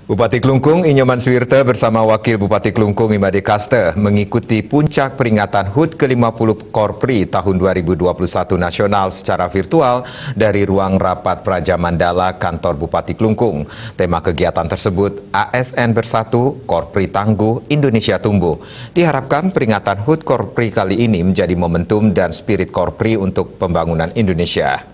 Bupati Klungkung Inyoman Suwirte bersama Wakil Bupati Klungkung Imade Kaste mengikuti puncak peringatan HUT ke-50 Korpri tahun 2021 nasional secara virtual dari ruang rapat Praja Mandala kantor Bupati Klungkung. Tema kegiatan tersebut ASN Bersatu, Korpri Tangguh, Indonesia Tumbuh. Diharapkan peringatan HUT Korpri kali ini menjadi momentum dan spirit Korpri untuk pembangunan Indonesia.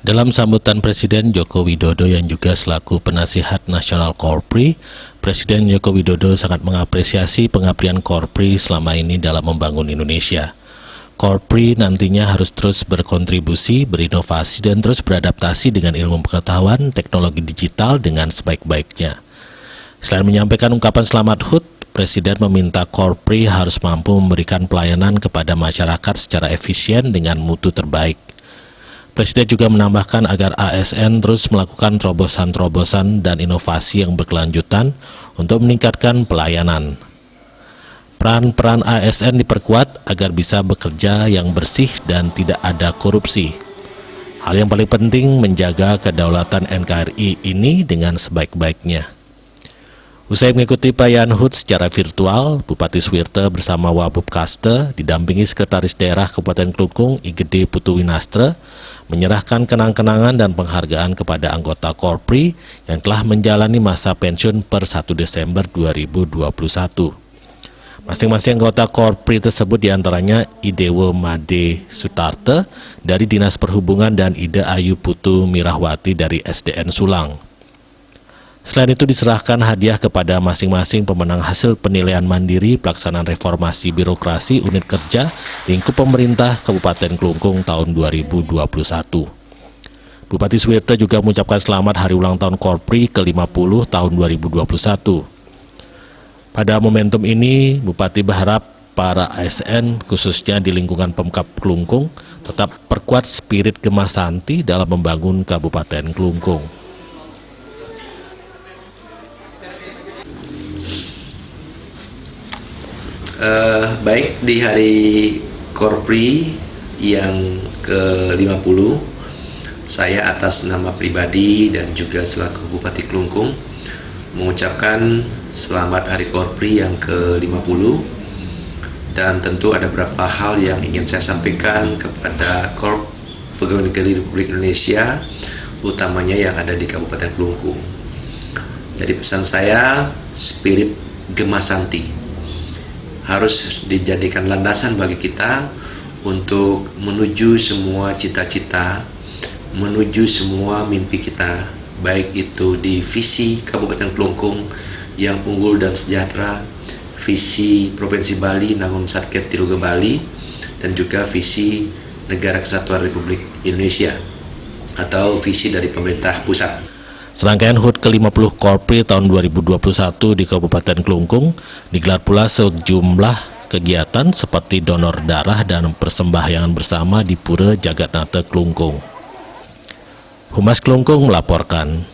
Dalam sambutan Presiden Joko Widodo yang juga selaku penasihat nasional Korpri, Presiden Joko Widodo sangat mengapresiasi pengabdian Korpri selama ini dalam membangun Indonesia. Korpri nantinya harus terus berkontribusi, berinovasi, dan terus beradaptasi dengan ilmu pengetahuan teknologi digital dengan sebaik-baiknya. Selain menyampaikan ungkapan selamat HUT, Presiden meminta Korpri harus mampu memberikan pelayanan kepada masyarakat secara efisien dengan mutu terbaik. Presiden juga menambahkan agar ASN terus melakukan terobosan-terobosan dan inovasi yang berkelanjutan untuk meningkatkan pelayanan. Peran-peran ASN diperkuat agar bisa bekerja yang bersih dan tidak ada korupsi. Hal yang paling penting menjaga kedaulatan NKRI ini dengan sebaik-baiknya. Usai mengikuti perayaan HUT secara virtual, Bupati Suwirte bersama Wabub Kaste didampingi Sekretaris Daerah Kabupaten Klungkung Igede Putu Winastre menyerahkan kenang-kenangan dan penghargaan kepada anggota Korpri yang telah menjalani masa pensiun per 1 Desember 2021. Masing-masing anggota Korpri tersebut diantaranya Idewo Made Sutarte dari Dinas Perhubungan dan Ide Ayu Putu Mirahwati dari SDN Sulang. Selain itu diserahkan hadiah kepada masing-masing pemenang hasil penilaian mandiri pelaksanaan reformasi birokrasi unit kerja lingkup pemerintah Kabupaten Klungkung tahun 2021. Bupati Suwirte juga mengucapkan selamat hari ulang tahun Korpri ke-50 tahun 2021. Pada momentum ini, Bupati berharap para ASN khususnya di lingkungan Pemkab Klungkung tetap perkuat spirit Gemasanti dalam membangun Kabupaten Klungkung. Baik, di hari Korpri yang ke-50, saya atas nama pribadi dan juga selaku Bupati Klungkung mengucapkan selamat hari Korpri yang ke-50, dan tentu ada beberapa hal yang ingin saya sampaikan kepada Pegawai Negeri Republik Indonesia, utamanya yang ada di Kabupaten Klungkung. Jadi pesan saya, spirit Gemasanti harus dijadikan landasan bagi kita untuk menuju semua cita-cita, menuju semua mimpi kita, baik itu di visi Kabupaten Klungkung yang unggul dan sejahtera, visi Provinsi Bali Nangun Satker Tiluge Bali, dan juga visi Negara Kesatuan Republik Indonesia atau visi dari pemerintah pusat. Serangkaian HUT ke-50 Korpri tahun 2021 di Kabupaten Klungkung digelar pula sejumlah kegiatan seperti donor darah dan persembahyangan bersama di Pura Jagatnata Klungkung. Humas Klungkung melaporkan.